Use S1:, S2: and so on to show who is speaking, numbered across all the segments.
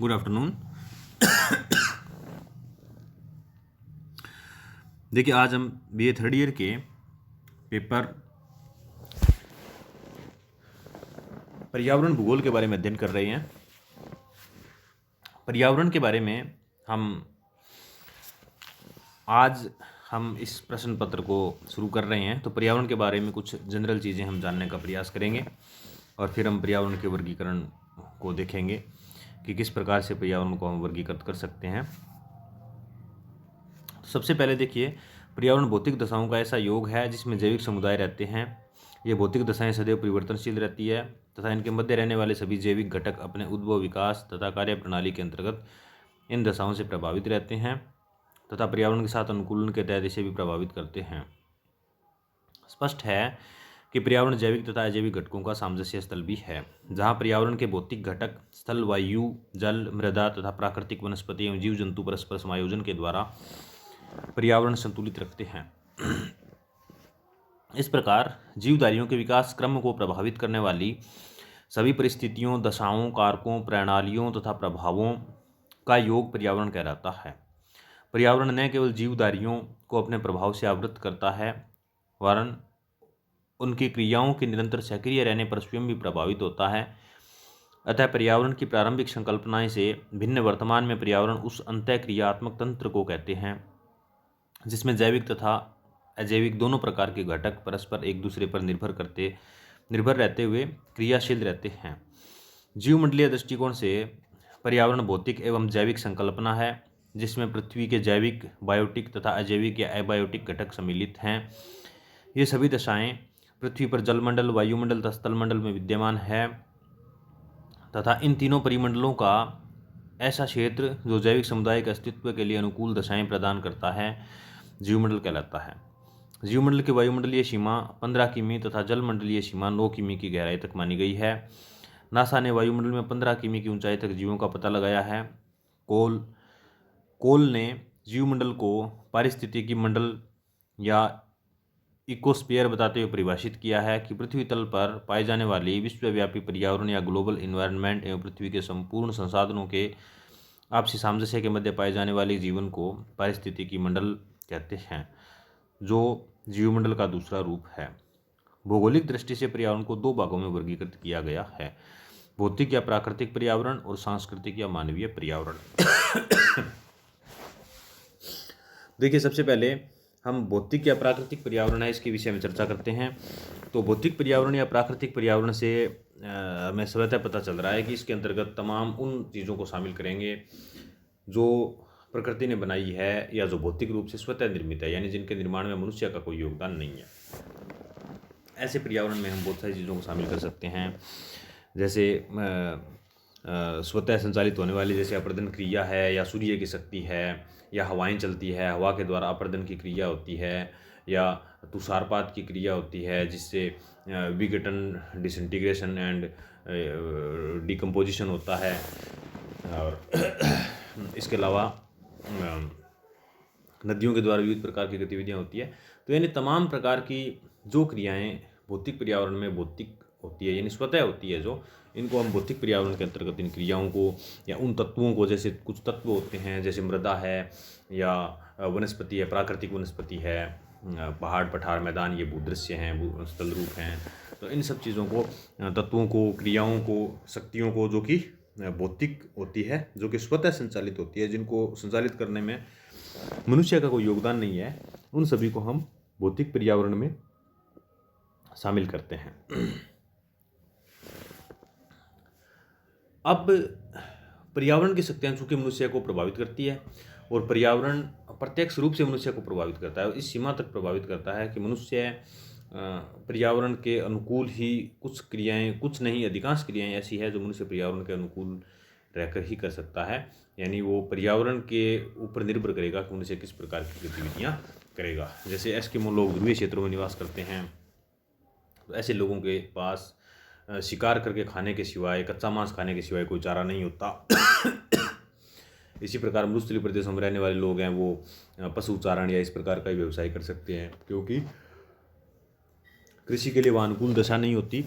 S1: Good afternoon. देखिए, आज हम बीए थर्ड ईयर के पेपर पर्यावरण भूगोल के बारे में अध्ययन कर रहे हैं। पर्यावरण के बारे में आज हम इस प्रश्न पत्र को शुरू कर रहे हैं। तो पर्यावरण के बारे में कुछ जनरल चीज़ें हम जानने का प्रयास करेंगे और फिर हम पर्यावरण के वर्गीकरण को देखेंगे कि किस प्रकार से पर्यावरण को हम वर्गीकृत कर सकते हैं। सबसे पहले देखिए, पर्यावरण भौतिक दशाओं का ऐसा योग है जिसमें जैविक समुदाय रहते हैं। ये भौतिक दशाएं सदैव परिवर्तनशील रहती है तथा इनके मध्य रहने वाले सभी जैविक घटक अपने उद्भव, विकास तथा कार्य प्रणाली के अंतर्गत इन दशाओं से प्रभावित रहते हैं तथा पर्यावरण के साथ अनुकूलन के तहत इसे भी प्रभावित करते हैं। स्पष्ट है कि पर्यावरण जैविक तथा अजैविक घटकों का सामंजस्य स्थल भी है, जहाँ पर्यावरण के भौतिक घटक स्थल, वायु, जल, मृदा तथा प्राकृतिक वनस्पति एवं जीव जंतु परस्पर समायोजन के द्वारा पर्यावरण संतुलित रखते हैं। इस प्रकार जीवधारियों के विकास क्रम को प्रभावित करने वाली सभी परिस्थितियों, दशाओं, कारकों, प्रणालियों तथा प्रभावों का योग पर्यावरण कहलाता है। पर्यावरण न केवल जीवधारियों को अपने प्रभाव से आवृत करता है, वरन उनकी क्रियाओं के निरंतर सक्रिय रहने पर स्वयं भी प्रभावित होता है। अतः पर्यावरण की प्रारंभिक संकल्पनाएं से भिन्न वर्तमान में पर्यावरण उस अंतःक्रियात्मक तंत्र को कहते हैं जिसमें जैविक तथा अजैविक दोनों प्रकार के घटक परस्पर एक दूसरे पर निर्भर रहते हुए क्रियाशील रहते हैं। जीवमंडलीय दृष्टिकोण से पर्यावरण भौतिक एवं जैविक संकल्पना है जिसमें पृथ्वी के जैविक, बायोटिक तथा अजैविक या अबायोटिक घटक सम्मिलित हैं। ये सभी दशाएं पृथ्वी पर जलमंडल, वायुमंडल तथा स्थलमंडल में विद्यमान है तथा इन तीनों परिमंडलों का ऐसा क्षेत्र जो जैविक समुदाय के अस्तित्व के लिए अनुकूल दशाएं प्रदान करता है जीवमंडल कहलाता है। जीवमंडल की वायुमंडलीय सीमा 15 किमी तथा जलमंडलीय सीमा 9 किमी की गहराई तक मानी गई है। नासा ने वायुमंडल में 15 किमी की ऊंचाई तक जीवों का पता लगाया है। कोल ने जीवमंडल को पारिस्थितिकी मंडल या इकोस्फीयर बताते हुए परिभाषित किया है कि पृथ्वी तल पर पाए जाने वाली विश्वव्यापी पर्यावरण या ग्लोबल इन्वायरमेंट एवं पृथ्वी के संपूर्ण संसाधनों के आपसी सामंजस्य के मध्य पाए जाने वाले जीवन को पारिस्थितिकी मंडल कहते हैं, जो जीवमंडल का दूसरा रूप है। भौगोलिक दृष्टि से पर्यावरण को दो भागों में वर्गीकृत किया गया है, भौतिक या प्राकृतिक पर्यावरण और सांस्कृतिक या मानवीय पर्यावरण। देखिए, सबसे पहले हम भौतिक या प्राकृतिक पर्यावरण है इसके विषय में चर्चा करते हैं। तो भौतिक पर्यावरण या प्राकृतिक पर्यावरण से हमें स्वतः पता चल रहा है कि इसके अंतर्गत तमाम उन चीज़ों को शामिल करेंगे जो प्रकृति ने बनाई है या जो भौतिक रूप से स्वतः निर्मित है, यानी जिनके निर्माण में मनुष्य का कोई योगदान नहीं है। ऐसे पर्यावरण में हम बहुत सारी चीज़ों को शामिल कर सकते हैं, जैसे स्वतः संचालित होने वाली जैसे अपर्दन क्रिया है, या सूर्य की शक्ति है, या हवाएं चलती है, हवा के द्वारा अपर्दन की क्रिया होती है, या तुषारपात की क्रिया होती है जिससे विघटन, डिसइंटीग्रेशन एंड डिकम्पोजिशन होता है। और इसके अलावा नदियों के द्वारा विविध प्रकार की गतिविधियाँ होती है। तो यानी तमाम प्रकार की जो क्रियाएं भौतिक पर्यावरण में भौतिक होती है, यानी स्वतः होती है, जो इनको हम भौतिक पर्यावरण के अंतर्गत इन क्रियाओं को या उन तत्वों को, जैसे कुछ तत्व होते हैं जैसे मृदा है या वनस्पति है, प्राकृतिक वनस्पति है, पहाड़, पठार, मैदान, ये भूदृश्य हैं, स्थल रूप हैं। तो इन सब चीज़ों को, तत्वों को, क्रियाओं को, शक्तियों को जो कि भौतिक होती है, जो कि स्वतः संचालित होती है, जिनको संचालित करने में मनुष्य का कोई योगदान नहीं है, उन सभी को हम भौतिक पर्यावरण में शामिल करते हैं। अब पर्यावरण की शक्तियाँ चूँकि मनुष्य को प्रभावित करती है और पर्यावरण प्रत्यक्ष रूप से मनुष्य को प्रभावित करता है, इस सीमा तक प्रभावित करता है कि मनुष्य पर्यावरण के अनुकूल ही कुछ क्रियाएं, कुछ नहीं अधिकांश क्रियाएं ऐसी है जो मनुष्य पर्यावरण के अनुकूल रहकर ही कर सकता है। यानी वो पर्यावरण के ऊपर निर्भर करेगा कि मनुष्य किस प्रकार की गतिविधियाँ करेगा। जैसे एस्किमो लोग ध्रुवीय क्षेत्रों में निवास करते हैं, तो ऐसे लोगों के पास शिकार करके खाने के सिवाय, कच्चा मांस खाने के सिवाय कोई चारा नहीं होता। इसी प्रकार मरुस्थलीय प्रदेशों में रहने वाले लोग हैं वो पशु चारण या इस प्रकार का ही व्यवसाय कर सकते हैं, क्योंकि कृषि के लिए वहाँ अनुकूल दशा नहीं होती।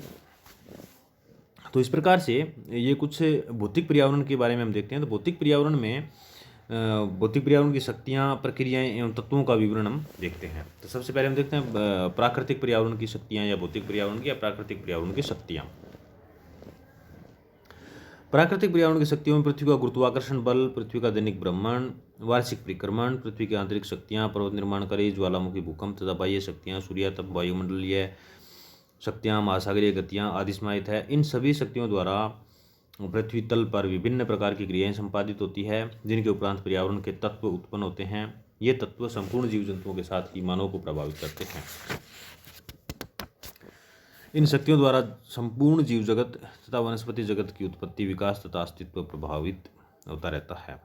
S1: तो इस प्रकार से ये कुछ भौतिक पर्यावरण के बारे में हम देखते हैं। तो भौतिक पर्यावरण में भौतिक पर्यावरण की शक्तियाँ, प्रक्रियाएं एवं तत्वों का विवरण हम देखते हैं। तो सबसे पहले हम देखते हैं प्राकृतिक पर्यावरण की शक्तियाँ या भौतिक पर्यावरण की या प्राकृतिक पर्यावरण की शक्तियाँ। प्राकृतिक पर्यावरण की शक्तियों में पृथ्वी का गुरुत्वाकर्षण बल, पृथ्वी का दैनिक भ्रमण, वार्षिक परिक्रमण, पृथ्वी की आंतरिक शक्तियाँ, पर्वत निर्माणकारी, ज्वालामुखी भूकंप तथा बाह्य शक्तियाँ, सूर्यातप, वायुमंडलीय शक्तियाँ, महासागरीय गतियाँ आदि समाहित है। इन सभी शक्तियों द्वारा पृथ्वी तल पर विभिन्न प्रकार की क्रियाएं संपादित होती है, जिनके उपरांत पर्यावरण के तत्व उत्पन्न होते हैं। ये तत्व संपूर्ण जीव जंतुओं के साथ ही मानव को प्रभावित करते हैं। इन शक्तियों द्वारा संपूर्ण जीव जगत तथा वनस्पति जगत की उत्पत्ति, विकास तथा अस्तित्व प्रभावित होता रहता है।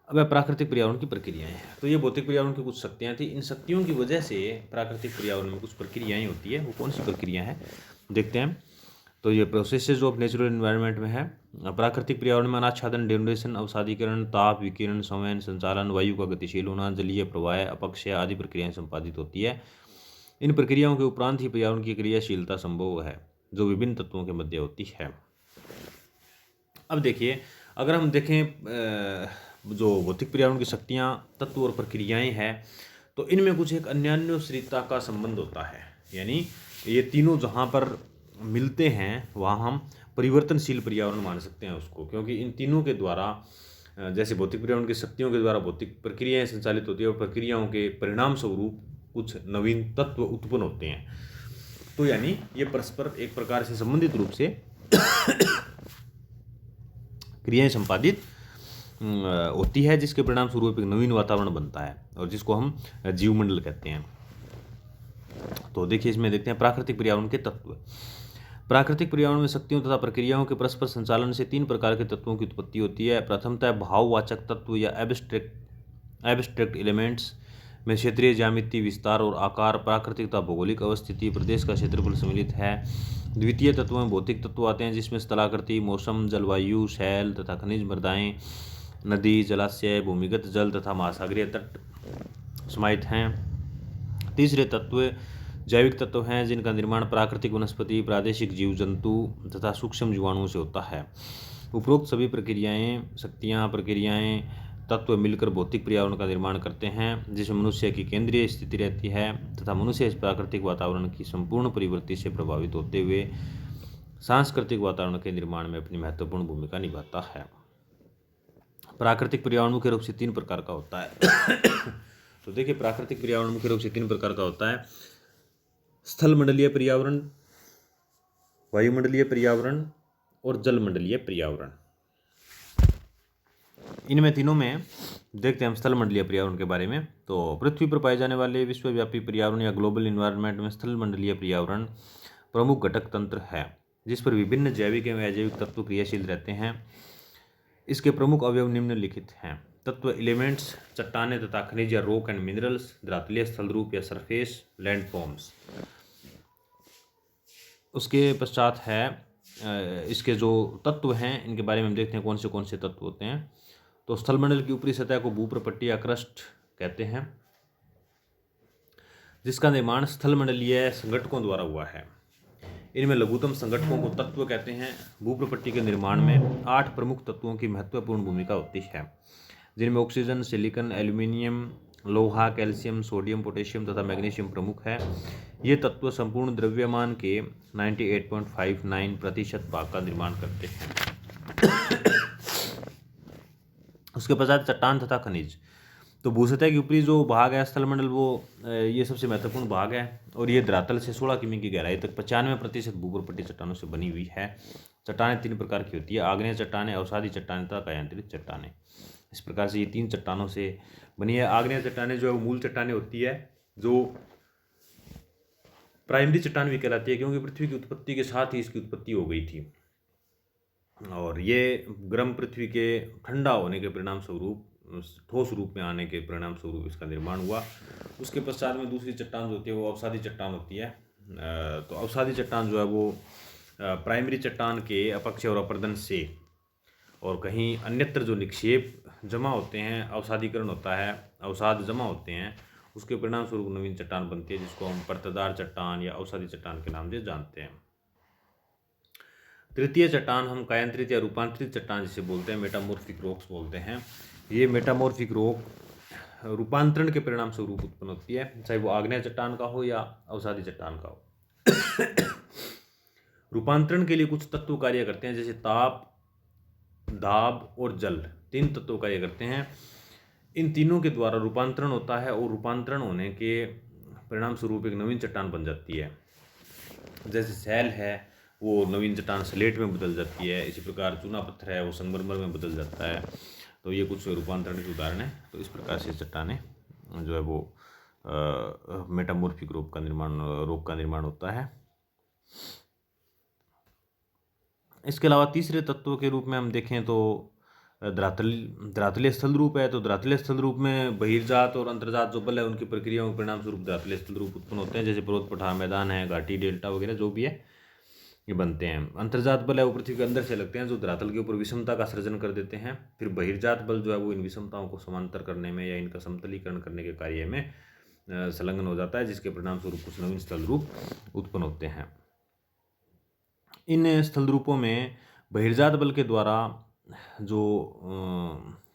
S1: अब प्राकृतिक पर्यावरण की प्रक्रियाएं हैं। तो ये भौतिक पर्यावरण की कुछ शक्तियां थी। इन शक्तियों की वजह से प्राकृतिक पर्यावरण में कुछ प्रक्रियाएं होती है। वो कौन सी प्रक्रिया है देखते हैं। तो ये प्रोसेसेस ऑफ नेचुरल एनवायरनमेंट में है। प्राकृतिक पर्यावरण में अनाच्छादन, डेनुडेशन, अवसादीकरण, ताप, विकिरण, संवहन, संचालन, वायु का गतिशील होना, जलीय प्रवाह, अपक्षय आदि प्रक्रियाएं संपादित होती है। इन प्रक्रियाओं के उपरांत ही पर्यावरण की क्रियाशीलता संभव है, जो विभिन्न तत्वों के मध्य होती है। अब देखिए, अगर हम देखें जो भौतिक पर्यावरण की शक्तियाँ, तत्व और प्रक्रियाएं हैं, तो इनमें कुछ एक अन्योन्याश्रितता का संबंध होता है। यानी ये तीनों जहाँ पर मिलते हैं वहाँ हम परिवर्तनशील पर्यावरण मान सकते हैं उसको, क्योंकि इन तीनों के द्वारा जैसे भौतिक पर्यावरण की शक्तियों के द्वारा भौतिक प्रक्रियाएं संचालित होती है और प्रक्रियाओं के परिणाम स्वरूप कुछ नवीन तत्व उत्पन्न होते हैं। तो यानी ये परस्पर एक प्रकार से संबंधित रूप से क्रियाएं संपादित होती है, जिसके परिणाम स्वरूप एक नवीन वातावरण बनता है और जिसको हम जीवमंडल कहते हैं। तो देखिए, इसमें देखते हैं प्राकृतिक पर्यावरण के तत्व। प्राकृतिक पर्यावरण में शक्तियों तथा प्रक्रियाओं के परस्पर संचालन से तीन प्रकार के तत्वों की उत्पत्ति होती है। प्रथमतः भाववाचक तत्व या एब्स्ट्रैक्ट एलिमेंट्स में क्षेत्रीय ज्यामिति, विस्तार और आकार, प्राकृतिक तथा भौगोलिक अवस्थिति, प्रदेश का क्षेत्रफल सम्मिलित है। द्वितीय तत्व में भौतिक तत्व आते हैं, जिसमें स्थलाकृति, मौसम, जलवायु, शैल तथा खनिज मृदाएं, नदी, जलाशय, भूमिगत जल तथा महासागरीय तट समाहित हैं। तीसरे तत्व जैविक तत्व हैं, जिनका निर्माण प्राकृतिक वनस्पति, प्रादेशिक जीव जंतु तथा सूक्ष्म जीवाणुओं से होता है। उपरोक्त सभी प्रक्रियाएं, शक्तियां, प्रक्रियाएं, तत्व मिलकर भौतिक पर्यावरण का निर्माण करते हैं, जिसमें मनुष्य की केंद्रीय स्थिति रहती है तथा मनुष्य इस प्राकृतिक वातावरण की संपूर्ण परिवर्तन से प्रभावित होते हुए सांस्कृतिक वातावरण के निर्माण में अपनी महत्वपूर्ण भूमिका निभाता है। प्राकृतिक पर्यावरण मुख्य रूप से तीन प्रकार का होता है। तो देखिए, प्राकृतिक पर्यावरण मुख्य रूप से तीन प्रकार का होता है: स्थलमंडलीय पर्यावरण, वायुमंडलीय पर्यावरण और जलमंडलीय पर्यावरण। इनमें तीनों में देखते हैं हम स्थलमंडलीय पर्यावरण के बारे में। तो पृथ्वी पर पाए जाने वाले विश्वव्यापी पर्यावरण या ग्लोबल इन्वायरमेंट में स्थलमंडलीय पर्यावरण प्रमुख घटक तंत्र है, जिस पर विभिन्न जैविक एवं अजैविक तत्व क्रियाशील रहते हैं। इसके प्रमुख अवयव निम्नलिखित हैं: तत्व एलिमेंट्स, चट्टानें तथा खनिज या रॉक एंड मिनरल्स, धरातलीय स्थलरूप या सरफेस लैंडफॉर्म्स। उसके पश्चात है इसके जो तत्व हैं, इनके बारे में हम देखते हैं कौन से तत्व होते हैं। तो स्थलमंडल की ऊपरी सतह को भूप्रपट्टी या क्रस्ट कहते हैं, जिसका निर्माण स्थलमंडलीय संघटकों द्वारा हुआ है। इनमें लघुतम संघटकों को तत्व कहते हैं। भूप्रपट्टी के निर्माण में 8 प्रमुख तत्वों की महत्वपूर्ण भूमिका होती है, जिनमें ऑक्सीजन, सिलिकॉन, एल्यूमिनियम, लोहा, कैल्शियम, सोडियम, पोटेशियम तथा मैग्नीशियम प्रमुख है। ये तत्व संपूर्ण द्रव्यमान के 98.59% भाग का निर्माण करते हैं। उसके पश्चात चट्टान तथा खनिज। तो भूसतह की ऊपरी जो भाग है स्थलमंडल, वो ये सबसे महत्वपूर्ण भाग है और ये धरातल से 16 किमी की गहराई तक 95% भूप्रपट्टी चट्टानों से बनी हुई है। चट्टानें 3 प्रकार की होती है: आग्नेय चट्टानें, अवसादी चट्टानें तथा कायांतरित चट्टानें। इस प्रकार से ये 3 चट्टानों से बनी है। आग्नेय चट्टानें जो है वो मूल चट्टानें होती है, जो प्राइमरी चट्टान भी कहलाती है, क्योंकि पृथ्वी की उत्पत्ति के साथ ही इसकी उत्पत्ति हो गई थी और ये गर्म पृथ्वी के ठंडा होने के परिणाम स्वरूप, ठोस रूप में आने के परिणाम स्वरूप इसका निर्माण हुआ। उसके पश्चात में दूसरी चट्टान जो होती है वो अवसादी चट्टान होती है। तो अवसादी चट्टान जो है वो प्राइमरी चट्टान के अपक्षय और अपर्दन से और कहीं अन्यत्र जो निक्षेप जमा होते हैं, अवसादीकरण होता है, अवसाद जमा होते हैं, उसके परिणाम स्वरूप नवीन चट्टान बनती है, जिसको हम परतदार चट्टान या अवसादी चट्टान के नाम से जानते हैं। तृतीय चट्टान हम कायांतरित या रूपांतरित चट्टान जिसे बोलते हैं, मेटामॉर्फिक रॉक्स बोलते हैं। ये मेटामॉर्फिक रॉक रूपांतरण के परिणाम स्वरूप उत्पन्न होती है, चाहे वो आग्नेय चट्टान का हो या अवसादी चट्टान का हो। रूपांतरण के लिए कुछ तत्व कार्य करते हैं, जैसे ताप, दाब और जल, 3 तत्व कार्य करते हैं। इन तीनों के द्वारा रूपांतरण होता है और रूपांतरण होने के परिणाम स्वरूप एक नवीन चट्टान बन जाती है। जैसे सैल है वो नवीन चट्टान स्लेट में बदल जाती है, इसी प्रकार चूना पत्थर है वो संगमरमर में बदल जाता है। तो ये कुछ रूपांतरण के उदाहरण है। तो इस प्रकार से चट्टानें जो है वो मेटामॉर्फिक रोग का निर्माण होता है। इसके अलावा तीसरे तत्व के रूप में हम देखें तो धरातलीय स्थल रूप है। तो धरातलीय स्थल रूप में बहिर्जात और अंतर्जात जो बल है उनकी प्रक्रियाओं के परिणाम स्वरूप धरातलीय स्थल रूप उत्पन्न होते हैं, जैसे पर्वत पठार मैदान है, घाटी, डेल्टा वगैरह जो भी है ये बनते हैं। अंतर्जात बल है वो पृथ्वी के अंदर से लगते हैं, जो धरातल के ऊपर विषमता का सृजन कर देते हैं। फिर बहिर्जात बल जो है वो इन विषमताओं को समांतर करने में या इनका समतलीकरण करने के कार्य में संलग्न हो जाता है, जिसके परिणाम स्वरूप कुछ नवीन स्थल रूप उत्पन्न होते हैं। इन स्थल रूपों में बहिर्जात बल के द्वारा जो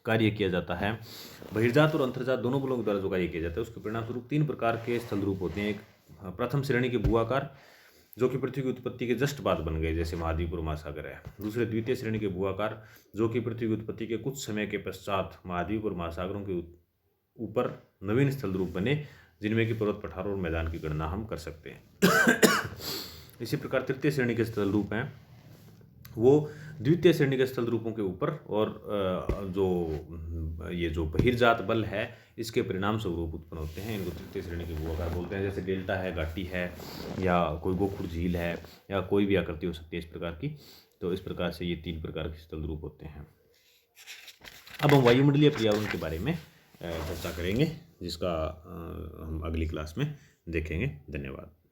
S1: कार्य किया जाता है, बहिर्जात और अंतर्जात दोनों बलों के द्वारा जो कार्य किया जाता है उसके परिणाम स्वरूप 3 प्रकार के स्थल रूप होते हैं। एक प्रथम श्रेणी के भूआकार, जो कि पृथ्वी की उत्पत्ति के जस्ट बाद बन गए, जैसे महाद्वीप और महासागर है। दूसरे द्वितीय श्रेणी के भूआकार, जो कि पृथ्वी की उत्पत्ति के कुछ समय के पश्चात महाद्वीप और महासागरों के ऊपर नवीन स्थल रूप बने, जिनमें कि पर्वत पठार और मैदान की गणना हम कर सकते हैं। इसी प्रकार तृतीय श्रेणी के स्थल रूप हैं वो द्वितीय श्रेणी के स्थल रूपों के ऊपर, और जो बहिर्जात बल है इसके परिणाम स्वरूप उत्पन्न होते हैं, इनको तृतीय श्रेणी के भूआकार बोलते हैं। जैसे डेल्टा है, घाटी है, या कोई गोखुर झील है, या कोई भी आकृति हो सकती है इस प्रकार की। तो इस प्रकार से ये 3 प्रकार के स्थल रूप होते हैं। अब हम वायुमंडलीय पर्यावरण के बारे में चर्चा करेंगे, जिसका हम अगली क्लास में देखेंगे। धन्यवाद।